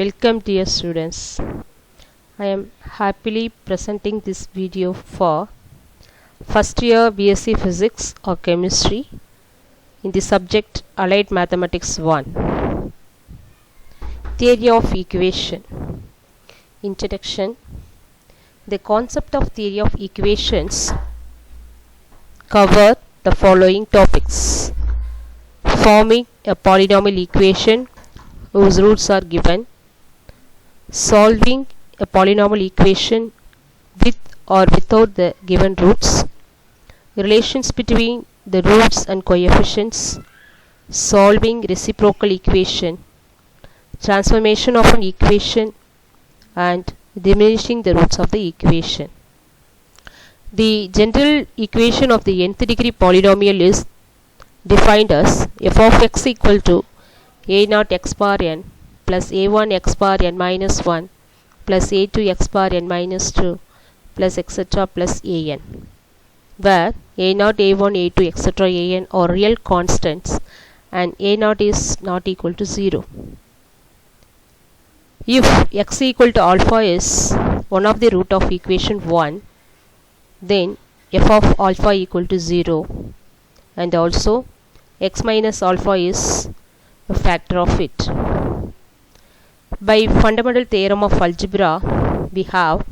Welcome dear students. I am happily presenting this video for first year BSc Physics or Chemistry in the subject Allied Mathematics 1. Theory of Equation. Introduction. The concept of theory of equations cover the following topics: forming a polynomial equation whose roots are given, solving a polynomial equation with or without the given roots, relations between the roots and coefficients, solving reciprocal equation, transformation of an equation, and diminishing the roots of the equation. The general equation of the nth degree polynomial is defined as f of x equal to a0 x bar n plus a1 x bar n minus 1 plus a2 x bar n minus 2 plus etc. plus an, where a0, a1, a2, etc. an are real constants and a0 is not equal to 0. If x equal to alpha is one of the root of equation 1, then f of alpha equal to 0, and also x minus alpha is a factor of it. By fundamental theorem of algebra, we have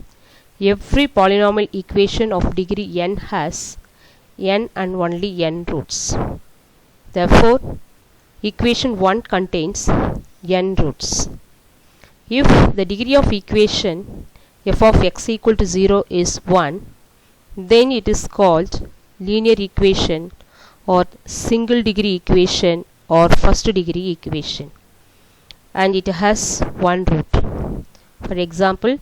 every polynomial equation of degree n has n and only n roots. Therefore, equation 1 contains n roots. If the degree of equation f of x equal to 0 is 1, then it is called linear equation or single degree equation or first degree equation, and it has one root. For example,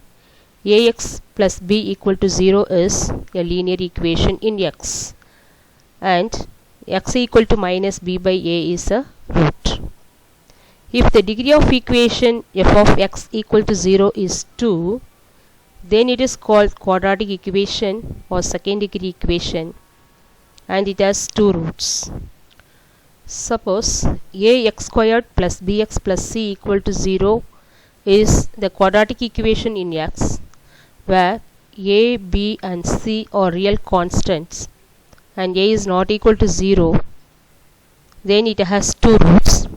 ax plus b equal to 0 is a linear equation in x, and x equal to minus b by a is a root. If the degree of equation f of x equal to 0 is 2, then it is called quadratic equation or second degree equation, and it has two roots. Suppose ax squared plus bx plus c equal to 0 is the quadratic equation in x, where a, b and c are real constants and a is not equal to 0, then it has two roots.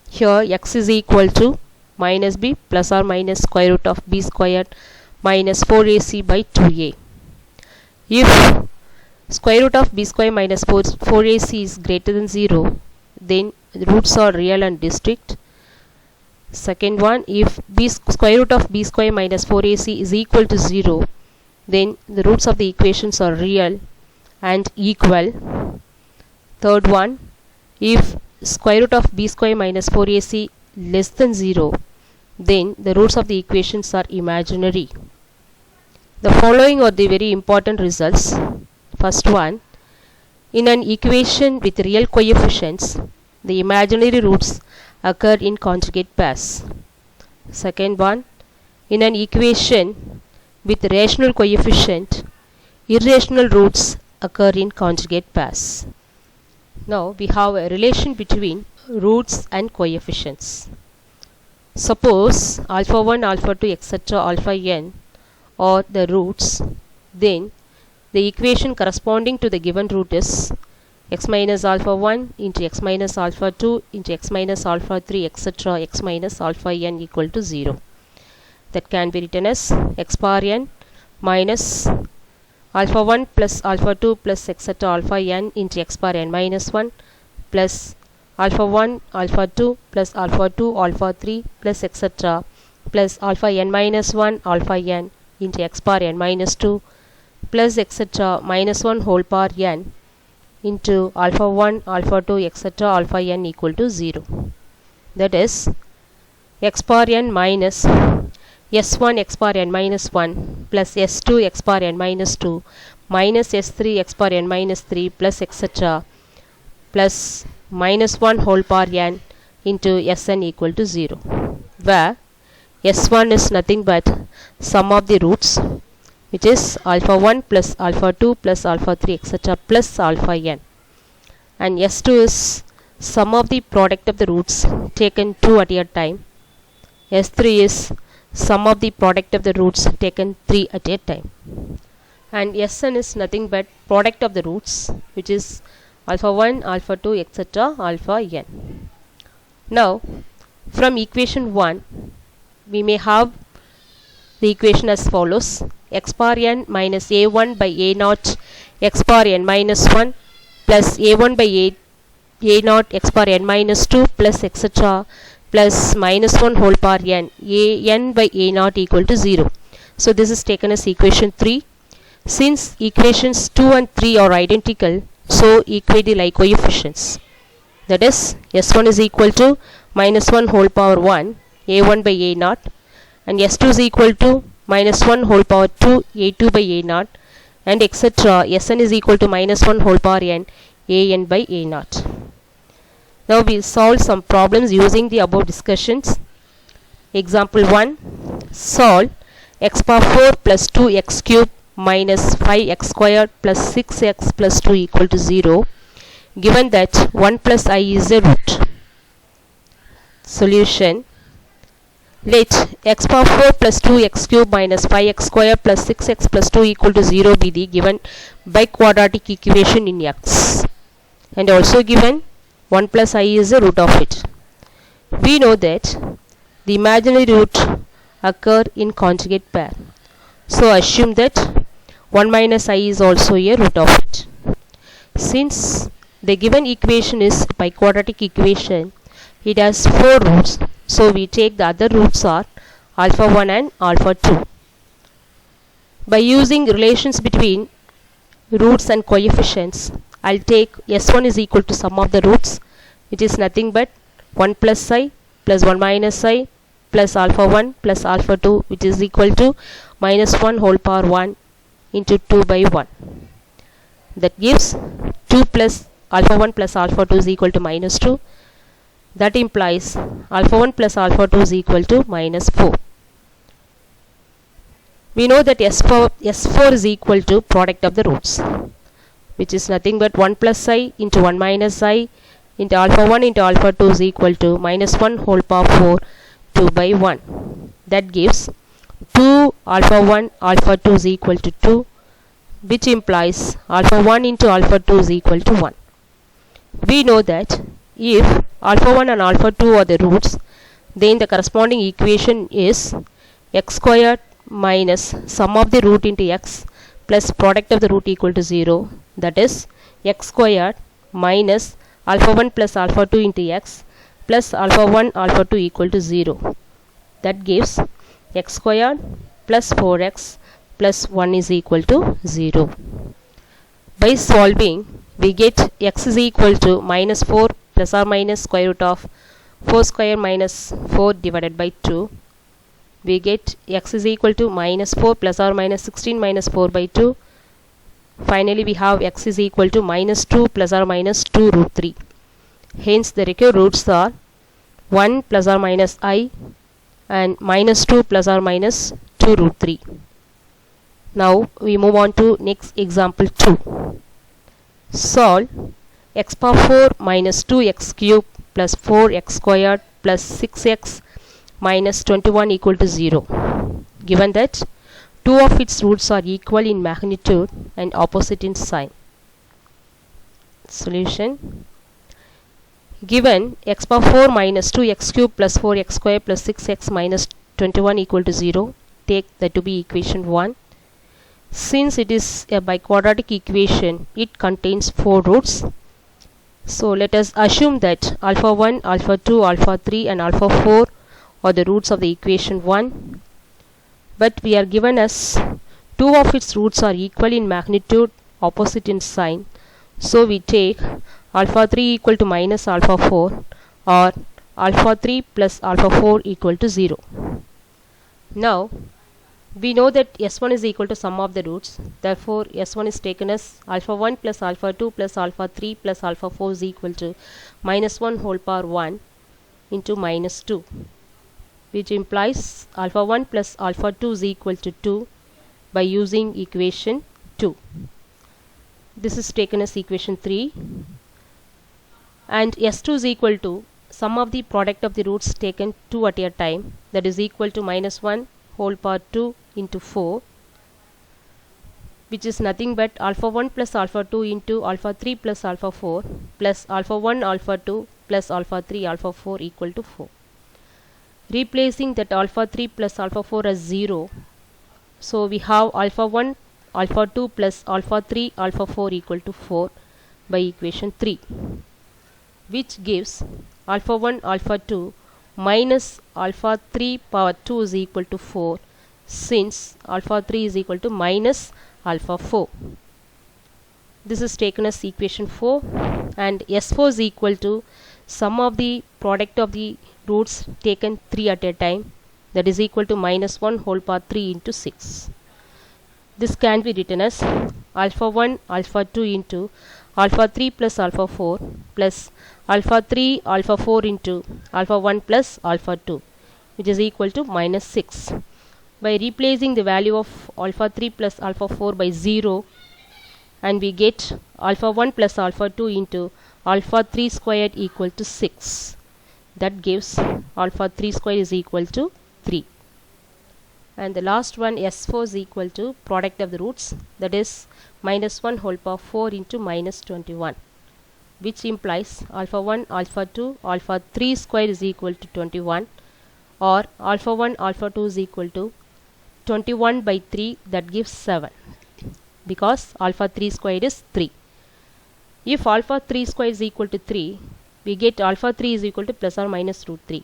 Here x is equal to minus b plus or minus square root of b squared minus 4ac by 2a. If square root of b square minus 4ac is greater than 0, then the roots are real and distinct. Second one, if square root of b square minus 4ac is equal to 0, then the roots of the equations are real and equal. Third one, if square root of b square minus 4ac less than 0, then the roots of the equations are imaginary. The following are the very important results. First one, in an equation with real coefficients, the imaginary roots occur in conjugate pairs. Second one, in an equation with rational coefficient, irrational roots occur in conjugate pairs. Now we have a relation between roots and coefficients. Suppose alpha 1, alpha 2, etc. alpha n are the roots, then the equation corresponding to the given root is x minus alpha 1 into x minus alpha 2 into x minus alpha 3 etc. x minus alpha n equal to 0. That can be written as x bar n minus alpha 1 plus alpha 2 plus etc. alpha n into x bar n minus 1 plus alpha 1 alpha 2 plus alpha 2 alpha 3 plus etc. plus alpha n minus 1 alpha n into x bar n minus 2 plus etc. minus 1 whole power n into alpha 1 alpha 2 etc. alpha n equal to 0. That is x bar n minus s1 x bar n minus 1 plus s2 x bar n minus 2 minus s3 x bar n minus 3 plus etc. plus minus 1 whole power n into sn equal to 0, where s1 is nothing but sum of the roots, which is alpha 1 plus alpha 2 plus alpha 3 etc. plus alpha n, and s2 is sum of the product of the roots taken two at a time, S3 is sum of the product of the roots taken 3 at a time, and Sn is nothing but product of the roots, which is alpha 1, alpha 2, etc. alpha n. Now from equation 1 we may have the equation as follows: x power n minus a1 by a naught x power n minus 1 plus a1 by a naught x power n minus 2 plus etc. plus minus 1 whole power n a n by a naught equal to 0. So this is taken as equation 3. Since equations 2 and 3 are identical, so equate the like coefficients. That is, s1 is equal to minus 1 whole power 1 a1 by a naught, and s2 is equal to minus 1 whole power 2 a2 by a naught, and etc. Sn is equal to minus 1 whole power n an by a naught. Now we will solve some problems using the above discussions. Example 1. Solve x power 4 plus 2x cube minus 5x squared plus 6x plus 2 equal to 0, given that 1 plus I is a root. Solution: let x power 4 plus 2x cube minus 5x squared plus 6x plus 2 equal to 0 be the given biquadratic equation in x, and also given 1 plus I is the root of it. We know that the imaginary root occur in conjugate pair, so assume that 1 minus I is also a root of it. Since the given equation is biquadratic equation, it has 4 roots, so we take the other roots are alpha 1 and alpha 2. By using relations between roots and coefficients, I'll take s1 is equal to sum of the roots, which is nothing but 1 plus I plus 1 minus I plus alpha 1 plus alpha 2, which is equal to minus 1 whole power 1 into 2 by 1. That gives 2 plus alpha 1 plus alpha 2 is equal to minus 2. That implies alpha 1 plus alpha 2 is equal to minus 4. We know that S4 is equal to product of the roots, which is nothing but 1 plus I into 1 minus I into alpha 1 into alpha 2 is equal to minus 1 whole power 4 2 by 1. That gives 2 alpha 1 alpha 2 is equal to 2, which implies alpha 1 into alpha 2 is equal to 1. We know that if alpha 1 and alpha 2 are the roots, then the corresponding equation is x squared minus sum of the root into x plus product of the root equal to 0. That is, x squared minus alpha 1 plus alpha 2 into x plus alpha 1 alpha 2 equal to 0. That gives x squared plus 4x plus 1 is equal to 0. By solving, we get x is equal to minus 4 plus or minus square root of 4 square minus 4 divided by 2. We get x is equal to minus 4 plus or minus 16 minus 4 by 2. Finally, we have x is equal to minus 2 plus or minus 2 root 3. Hence, the required roots are 1 plus or minus I and minus 2 plus or minus 2 root 3. Now, we move on to next example 2. Solve x power 4 minus 2x cube plus 4x squared plus 6x minus 21 equal to 0, given that 2 of its roots are equal in magnitude and opposite in sign. Solution: given x power 4 minus 2x cube plus 4x squared plus 6x minus 21 equal to 0, take that to be equation 1. Since it is a biquadratic equation, it contains 4 roots. So let us assume that alpha 1, alpha 2, alpha 3 and alpha 4 are the roots of the equation 1. But we are given as 2 of its roots are equal in magnitude, opposite in sign. So we take alpha 3 equal to minus alpha 4, or alpha 3 plus alpha 4 equal to 0. Now we know that s1 is equal to sum of the roots. Therefore, s1 is taken as alpha 1 plus alpha 2 plus alpha 3 plus alpha 4 is equal to minus 1 whole power 1 into minus 2, which implies alpha 1 plus alpha 2 is equal to 2 by using equation 2. This is taken as equation 3, and s2 is equal to sum of the product of the roots taken 2 at a time, that is equal to minus 1 whole power 2 into 4, which is nothing but alpha 1 plus alpha 2 into alpha 3 plus alpha 4 plus alpha 1 alpha 2 plus alpha 3 alpha 4 equal to 4. Replacing that alpha 3 plus alpha 4 as 0, so we have alpha 1 alpha 2 plus alpha 3 alpha 4 equal to 4 by equation 3, which gives alpha 1 alpha 2 minus alpha 3 power 2 is equal to 4, since alpha 3 is equal to minus alpha 4. This is taken as equation 4, and S4 is equal to sum of the product of the roots taken 3 at a time, that is equal to minus 1 whole power 3 into 6. This can be written as alpha 1 alpha 2 into alpha 3 plus alpha 4 plus alpha 3 alpha 4 into alpha 1 plus alpha 2, which is equal to minus 6. By replacing the value of alpha 3 plus alpha 4 by 0, and we get alpha 1 plus alpha 2 into alpha 3 squared equal to 6. That gives alpha 3 squared is equal to 3. And the last one, S4 is equal to product of the roots, that is minus 1 whole power 4 into minus 21, which implies alpha 1 alpha 2 alpha 3 squared is equal to 21, or alpha 1 alpha 2 is equal to 21 by 3, that gives 7, because alpha 3 squared is 3. If alpha 3 squared is equal to 3, we get alpha 3 is equal to plus or minus root 3.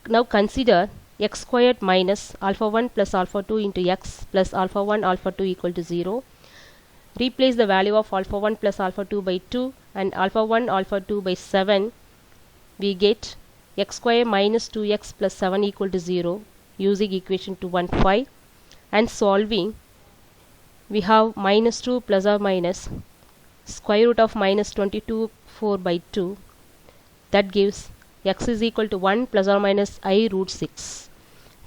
Now consider x squared minus alpha 1 plus alpha 2 into x plus alpha 1 alpha 2 equal to 0. Replace the value of alpha 1 plus alpha 2 by 2 and alpha 1 alpha 2 by 7. We get x squared minus 2x plus 7 equal to 0 using equation 215, and solving we have minus 2 plus or minus square root of minus 22 4 by 2, that gives x is equal to 1 plus or minus I root 6.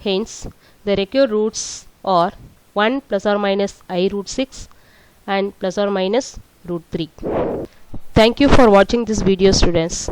Hence the required roots are 1 plus or minus I root 6 and plus or minus root 3. Thank you for watching this video, students.